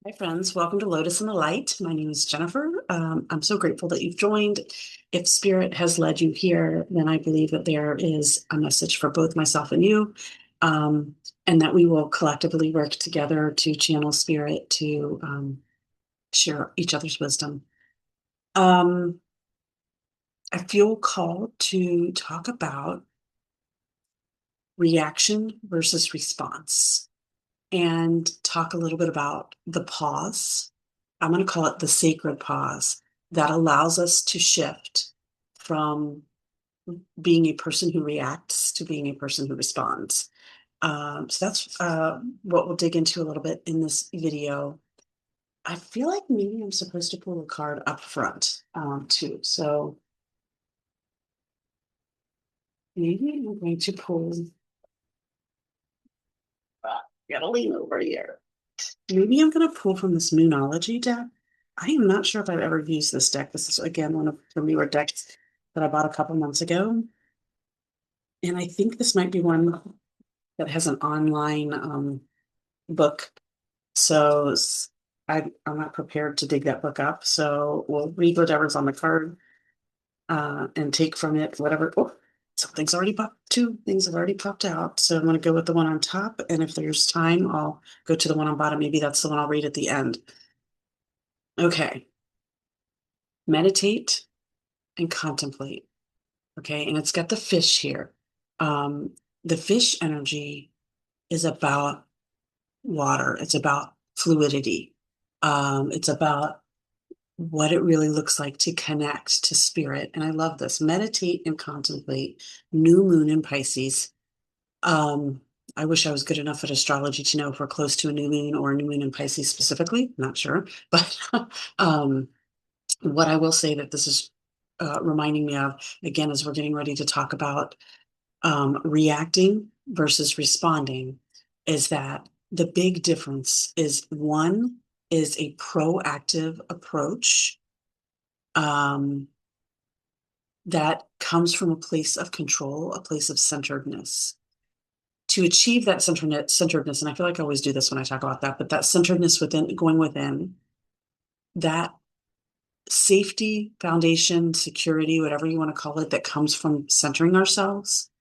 Hi, friends. Welcome to Lotus in the Light. My name is Jennifer. I'm so grateful that you've joined. If Spirit has led you here, then I believe that there is a message for both myself and you, um, and that we will collectively work together to channel Spirit to share each other's wisdom. Um, I feel called to talk about reaction versus response and talk a little bit about the pause. I'm going to call it the sacred pause that allows us to shift from being a person who reacts to being a person who responds. So that's what we'll dig into a little bit in this video. I feel like maybe I'm supposed to pull a card up front too. So maybe I'm going to pull, gotta lean over here. Maybe I'm going to pull from this Moonology deck. I am not sure if I've ever used this deck. This is, again, one of the newer decks that I bought a couple months ago. And I think this might be one that has an online book. So I'm not prepared to dig that book up. So we'll read whatever's on the card and take from it whatever. Oh, something's already popped. Two things have already popped out. So I'm going to go with the one on top. And if there's time, I'll go to the one on bottom. Maybe that's the one I'll read at the end. Okay. Meditate and contemplate. Okay. And it's got the fish here. Um, the fish energy is about water, it's about fluidity, it's about what it really looks like to connect to spirit. And I love this. Meditate and contemplate. New moon in Pisces. Um, I wish I was good enough at astrology to know if we're close to a new moon or a new moon in Pisces specifically. Not sure. But um, what I will say that this is reminding me of, again, as we're getting ready to talk about reacting versus responding, is that the big difference is one is a proactive approach um, that comes from a place of control, a place of centeredness. To achieve that centeredness, and I feel like I always do this when I talk about that, but that centeredness within, going within, that safety, foundation, security, whatever you want to call it, that comes from centering ourselves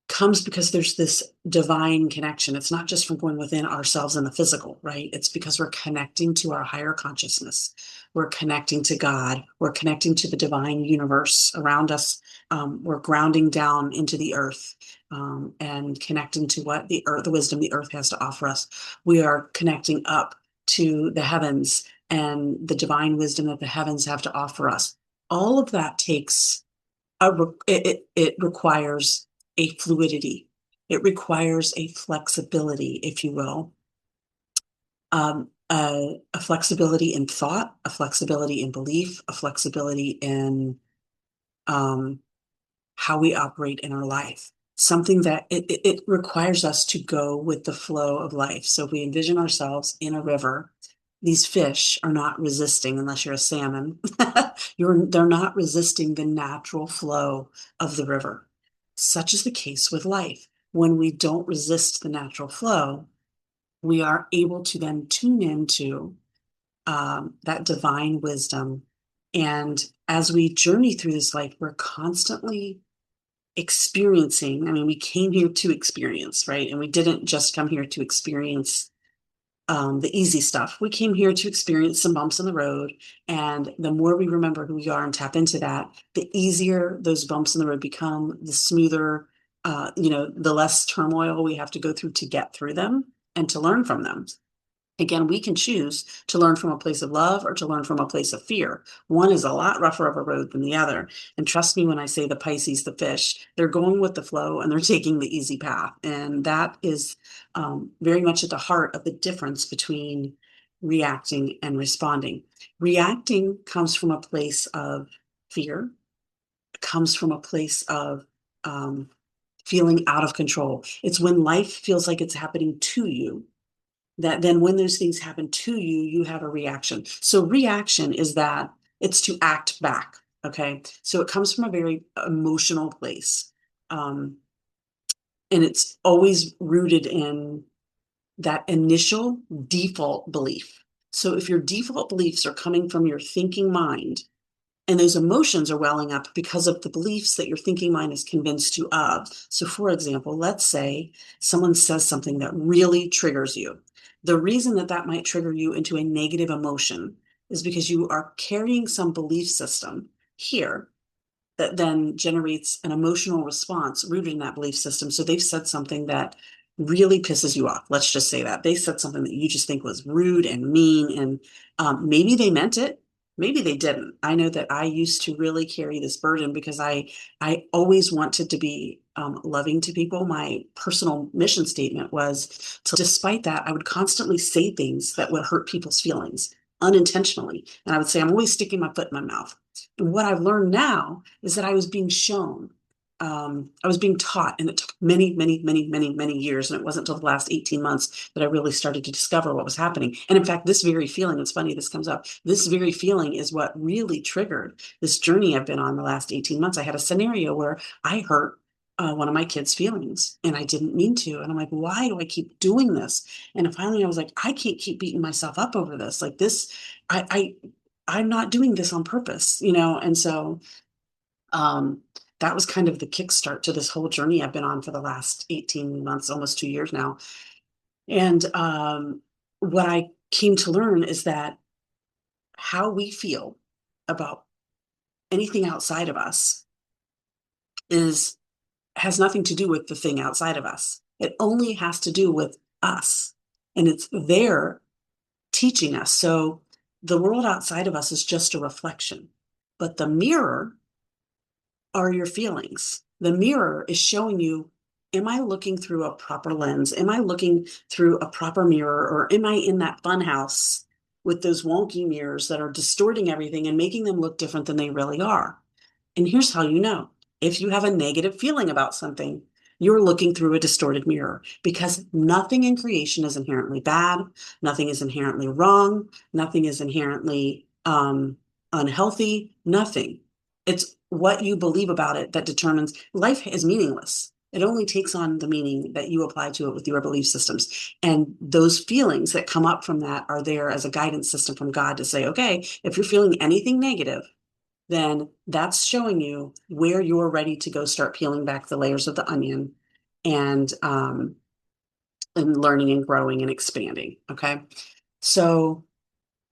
comes because there's this divine connection. It's not just from going within ourselves in the physical, right? It's because we're connecting to our higher consciousness. We're connecting to God. We're connecting to the divine universe around us. We're grounding down into the earth and connecting to what the earth, the wisdom the earth has to offer us. We are connecting up to the heavens and the divine wisdom that the heavens have to offer us. All of that takes it requires a fluidity. It requires a flexibility, if you will, a flexibility in thought, a flexibility in belief, a flexibility in um, how we operate in our life. Something that it requires us to go with the flow of life. So if we envision ourselves in a river, these fish are not resisting unless you're a salmon. They're not resisting the natural flow of the river. Such is the case with life. When we don't resist the natural flow, we are able to then tune into that divine wisdom. And as we journey through this life, we're constantly experiencing. I mean, we came here to experience, right? And we didn't just come here to experience the easy stuff. We came here to experience some bumps in the road. And the more we remember who we are and tap into that, the easier those bumps in the road become, the smoother, the less turmoil we have to go through to get through them and to learn from them. Again, we can choose to learn from a place of love or to learn from a place of fear. One is a lot rougher of a road than the other. And trust me when I say the Pisces, the fish, they're going with the flow and they're taking the easy path. And that is very much at the heart of the difference between reacting and responding. Reacting comes from a place of fear, it comes from a place of um, feeling out of control. It's when life feels like it's happening to you that then when those things happen to you, you have a reaction. So reaction is that it's to act back. Okay. So it comes from a very emotional place. And it's always rooted in that initial default belief. So if your default beliefs are coming from your thinking mind, and those emotions are welling up because of the beliefs that your thinking mind is convinced you of. So, for example, let's say someone says something that really triggers you. The reason that that might trigger you into a negative emotion is because you are carrying some belief system here that then generates an emotional response rooted in that belief system. So they've said something that really pisses you off. Let's just say that they said something that you just think was rude and mean, and maybe they meant it. Maybe they didn't. I know that I used to really carry this burden because I always wanted to be loving to people. My personal mission statement was to, despite that, I would constantly say things that would hurt people's feelings unintentionally. And I would say, I'm always sticking my foot in my mouth. And what I've learned now is that I was being shown, I was being taught, and it took many, many, many, many, many years. And it wasn't until the last 18 months that I really started to discover what was happening. And in fact, this very feeling, it's funny this comes up, this very feeling is what really triggered this journey I've been on the last 18 months. I had a scenario where I hurt one of my kids' feelings and I didn't mean to. And I'm like, why do I keep doing this? And finally I was like, I can't keep beating myself up over this. Like this, I I'm not doing this on purpose, And so um, that was kind of the kickstart to this whole journey I've been on for the last 18 months, almost 2 years now. And what I came to learn is that how we feel about anything outside of us is has nothing to do with the thing outside of us. It only has to do with us. And it's there teaching us. So the world outside of us is just a reflection, but the mirror are your feelings. The mirror is showing you, am I looking through a proper lens? Am I looking through a proper mirror? Or am I in that fun house with those wonky mirrors that are distorting everything and making them look different than they really are? And here's how you know. If you have a negative feeling about something, you're looking through a distorted mirror because nothing in creation is inherently bad. Nothing is inherently wrong. Nothing is inherently unhealthy. Nothing. It's what you believe about it that determines life is meaningless. It only takes on the meaning that you apply to it with your belief systems. And those feelings that come up from that are there as a guidance system from God to say, okay, if you're feeling anything negative, then that's showing you where you're ready to go start peeling back the layers of the onion and learning and growing and expanding. Okay. So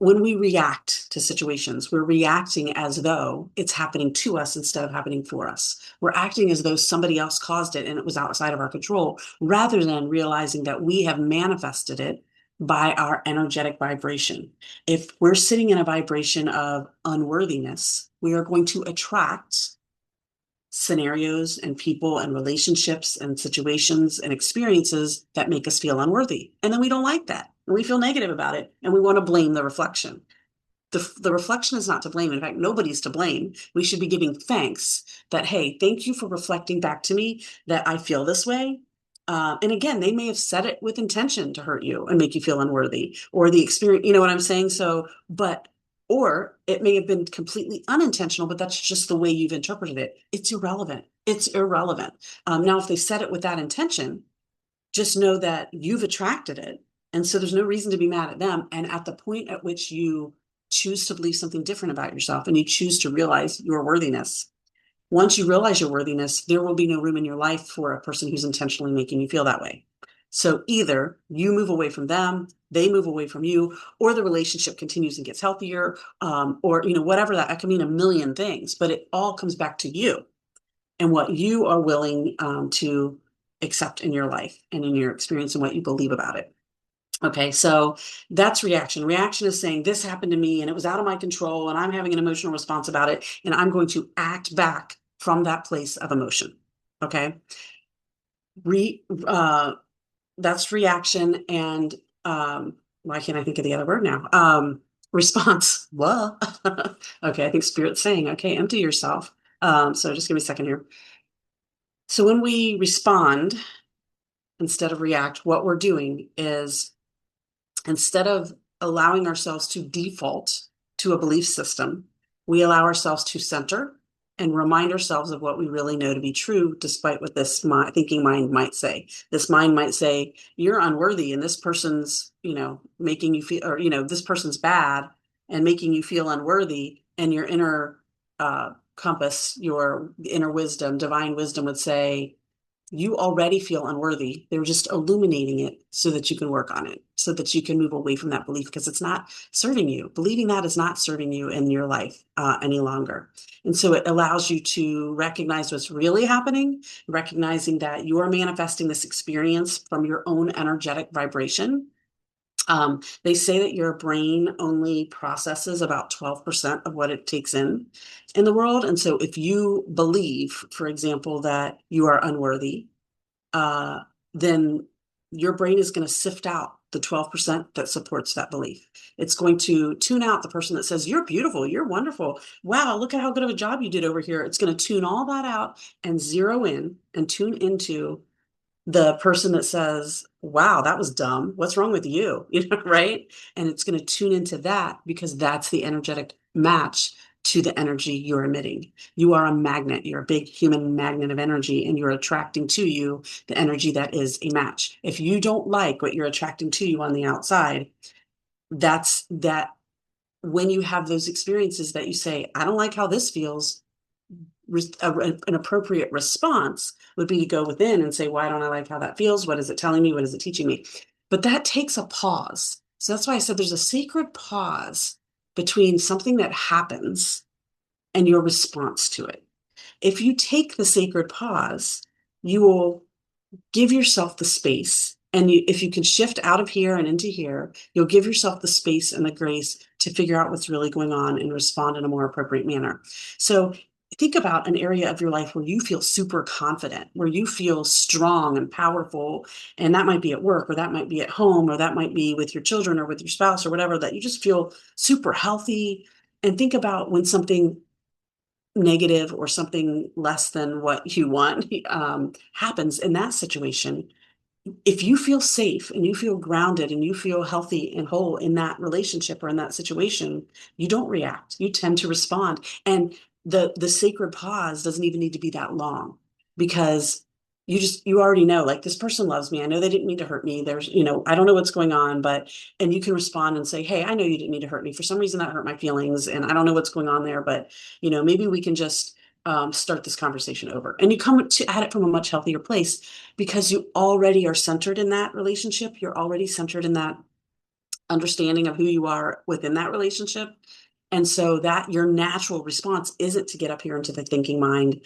when we react to situations, we're reacting as though it's happening to us instead of happening for us. We're acting as though somebody else caused it and it was outside of our control, rather than realizing that we have manifested it by our energetic vibration. If we're sitting in a vibration of unworthiness, we are going to attract scenarios and people and relationships and situations and experiences that make us feel unworthy. And then we don't like that. And we feel negative about it. And we want to blame the reflection. The reflection is not to blame. In fact, nobody's to blame. We should be giving thanks that, hey, thank you for reflecting back to me that I feel this way. And again, they may have said it with intention to hurt you and make you feel unworthy or the experience, you know what I'm saying? So, or it may have been completely unintentional, but that's just the way you've interpreted it. It's irrelevant. It's irrelevant. Now, if they said it with that intention, just know that you've attracted it. And so there's no reason to be mad at them. And at the point at which you choose to believe something different about yourself and you choose to realize your worthiness, once you realize your worthiness, there will be no room in your life for a person who's intentionally making you feel that way. So either you move away from them, they move away from you, or the relationship continues and gets healthier, or whatever that can mean a million things, but it all comes back to you and what you are willing to accept in your life and in your experience and what you believe about it. Okay, so that's reaction. Reaction is saying this happened to me and it was out of my control and I'm having an emotional response about it and I'm going to act back from that place of emotion. Okay, Re, that's reaction, and why can't I think of the other word now? Response. Well, okay, I think spirit's saying, okay, empty yourself. So just give me a second here. So when we respond instead of react, what we're doing is instead of allowing ourselves to default to a belief system, we allow ourselves to center and remind ourselves of what we really know to be true, despite what this thinking mind might say. This mind might say, you're unworthy, and this person's, making you feel, or, this person's bad and making you feel unworthy. And your inner compass, your inner wisdom, divine wisdom would say, you already feel unworthy. They're just illuminating it so that you can work on it, so that you can move away from that belief because it's not serving you. Believing that is not serving you in your life any longer. And so it allows you to recognize what's really happening, recognizing that you are manifesting this experience from your own energetic vibration. They say that your brain only processes about 12% of what it takes in the world. And so if you believe, for example, that you are unworthy, uh, then your brain is going to sift out the 12% that supports that belief. It's going to tune out the person that says, you're beautiful, you're wonderful. Wow, look at how good of a job you did over here. It's going to tune all that out and zero in and tune into the person that says, wow, that was dumb. What's wrong with you? Right? And it's going to tune into that because that's the energetic match to the energy you're emitting. You are a magnet. You're a big human magnet of energy, and you're attracting to you the energy that is a match. If you don't like what you're attracting to you on the outside, that's that when you have those experiences that you say, I don't like how this feels, an appropriate response would be to go within and say, why don't I like how that feels? What is it telling me? What is it teaching me? But that takes a pause. So that's why I said there's a sacred pause between something that happens and your response to it. If you take the sacred pause, you will give yourself the space. And if you can shift out of here and into here, you'll give yourself the space and the grace to figure out what's really going on and respond in a more appropriate manner. So think about an area of your life where you feel super confident, where you feel strong and powerful. And that might be at work, or that might be at home, or that might be with your children or with your spouse or whatever, that you just feel super healthy. And think about when something negative or something less than what you want happens in that situation. If you feel safe and you feel grounded and you feel healthy and whole in that relationship or in that situation, you don't react. You tend to respond. And the sacred pause doesn't even need to be that long, because you already know, like, this person loves me. I know they didn't mean to hurt me. There's, I don't know what's going on, but, and you can respond and say, hey, I know you didn't mean to hurt me. For some reason that hurt my feelings, and I don't know what's going on there, but maybe we can just start this conversation over. And you come to at it from a much healthier place, because you already are centered in that relationship. You're already centered in that understanding of who you are within that relationship. And so that your natural response isn't to get up here into the thinking mind.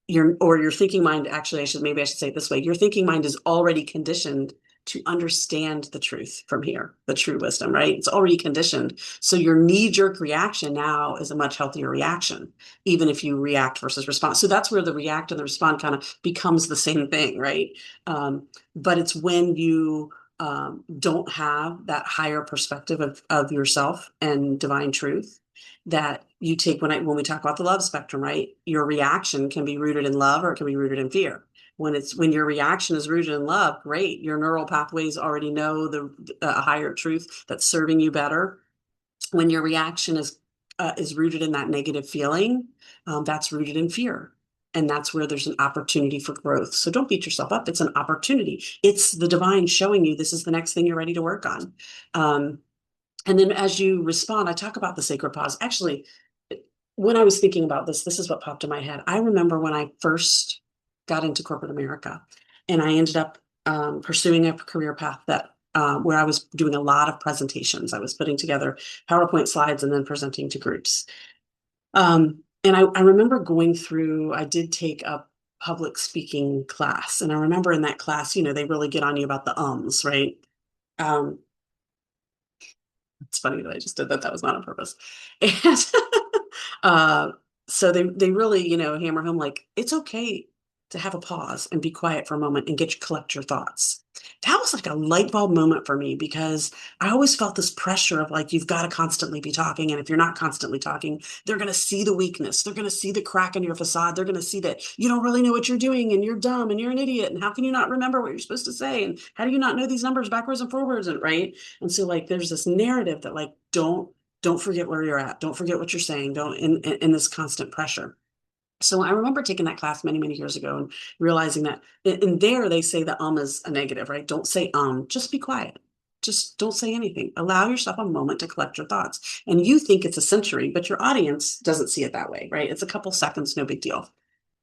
Your thinking mind, actually, maybe I should say it this way. Your thinking mind is already conditioned to understand the truth from here, the true wisdom, right? It's already conditioned. So your knee-jerk reaction now is a much healthier reaction, even if you react versus respond. So that's where the react and the respond kind of becomes the same thing, right? But it's when you don't have that higher perspective of yourself and divine truth that you take when we talk about the love spectrum, right? Your reaction can be rooted in love, or it can be rooted in fear. When your reaction is rooted in love, great. Your neural pathways already know the higher truth that's serving you better. When your reaction is rooted in that negative feeling, that's rooted in fear. And that's where there's an opportunity for growth. So don't beat yourself up. It's an opportunity. It's the divine showing you this is the next thing you're ready to work on. And then as you respond, I talk about the sacred pause. Actually, when I was thinking about this, this is what popped in my head. I remember when I first got into corporate America, and I ended up pursuing a career path that where I was doing a lot of presentations. I was putting together PowerPoint slides and then presenting to groups. And I remember I did take a public speaking class. And I remember in that class, they really get on you about the ums, right? Um, it's funny that I just did that. That was not on purpose. And uh, so they really, hammer home, like, it's okay to have a pause and be quiet for a moment and collect your thoughts. That was like a light bulb moment for me, because I always felt this pressure of, like, you've got to constantly be talking. And if you're not constantly talking, they're going to see the weakness. They're going to see the crack in your facade. They're going to see that you don't really know what you're doing, and you're dumb, and you're an idiot. And how can you not remember what you're supposed to say? And how do you not know these numbers backwards and forwards? And right. And so, like, there's this narrative that, like, don't forget where you're at. Don't forget what you're saying. Don't in this constant pressure. So I remember taking that class many, many years ago and realizing that in there they say the is a negative, right? Don't say just be quiet. Just don't say anything. Allow yourself a moment to collect your thoughts. And you think it's a century, but your audience doesn't see it that way, right? It's a couple seconds, no big deal.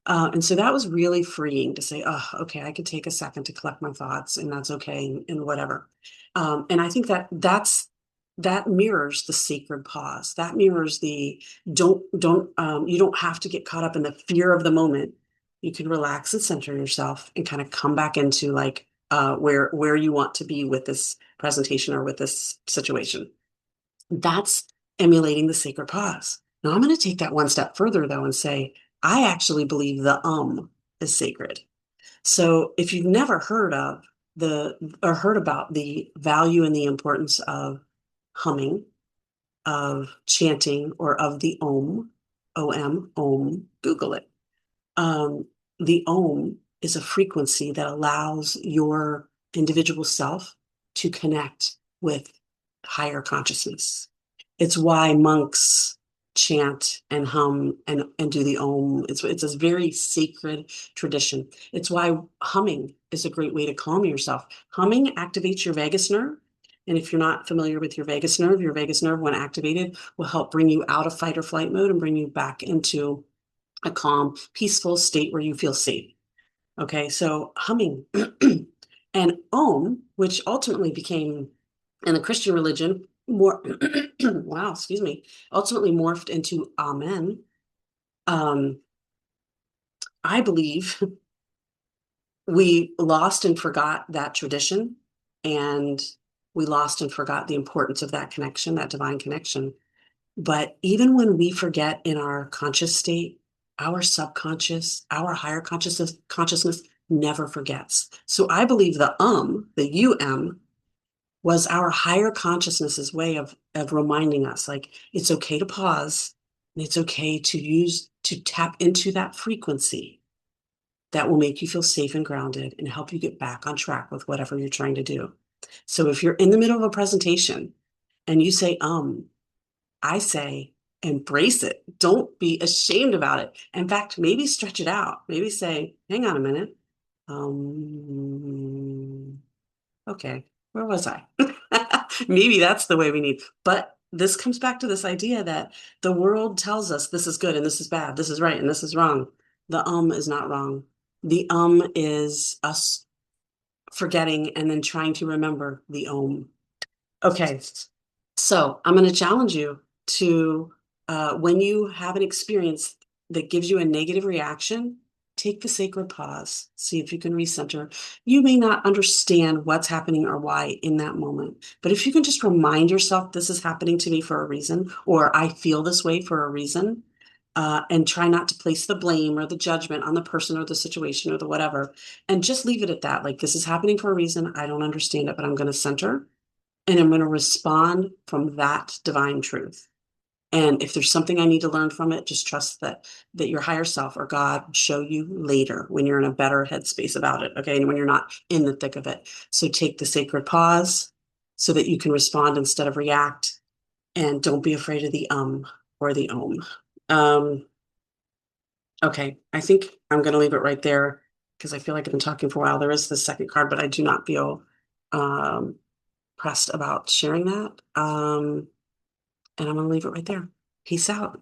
And so that was really freeing to say, oh, okay, I could take a second to collect my thoughts, and that's okay, and whatever. And I think that mirrors the sacred pause. That mirrors the don't you don't have to get caught up in the fear of the moment. You can relax and center yourself and kind of come back into like where you want to be with this presentation or with this situation. That's emulating the sacred pause. Now I'm going to take that one step further though and say, I actually believe the is sacred. So if you've never heard of the or heard about the value and the importance of humming, of chanting, or of the Google it. Um, the is a frequency that allows your individual self to connect with higher consciousness. It's why monks chant and hum and do the It's a very sacred tradition. It's why humming is a great way to calm yourself. Humming activates your vagus nerve. And if you're not familiar with your vagus nerve, when activated, will help bring you out of fight or flight mode and bring you back into a calm, peaceful state where you feel safe. Okay, so humming and which ultimately became in the Christian religion more, wow, excuse me, ultimately morphed into Amen. Um, I believe we lost and forgot that tradition, and we lost and forgot the importance of that connection, that divine connection. But even when we forget in our conscious state, our subconscious, our higher consciousness never forgets. So I believe the was our higher consciousness's way of reminding us, like it's okay to pause, and it's okay to tap into that frequency that will make you feel safe and grounded and help you get back on track with whatever you're trying to do. So if you're in the middle of a presentation and you say I say embrace it. Don't be ashamed about it. In fact, maybe stretch it out. Maybe say, hang on a minute. Um, okay, where was I? Maybe that's the way we need. But this comes back to this idea that the world tells us this is good and this is bad, this is right and this is wrong. The is not wrong. The is us forgetting and then trying to remember the om. Okay, so I'm going to challenge you to, when you have an experience that gives you a negative reaction, take the sacred pause, see if you can recenter. You may not understand what's happening or why in that moment, but if you can just remind yourself, this is happening to me for a reason, or I feel this way for a reason, and try not to place the blame or the judgment on the person or the situation or the whatever, and just leave it at that. Like, this is happening for a reason. I don't understand it, but I'm going to center and I'm going to respond from that divine truth. And if there's something I need to learn from it, just trust that your higher self or God will show you later when you're in a better headspace about it. Okay. And when you're not in the thick of it. So take the sacred pause so that you can respond instead of react. And don't be afraid of the or the om. Um, okay. I think I'm going to leave it right there because I feel like I've been talking for a while. There is the second card, but I do not feel um pressed about sharing that. And I'm going to leave it right there. Peace out.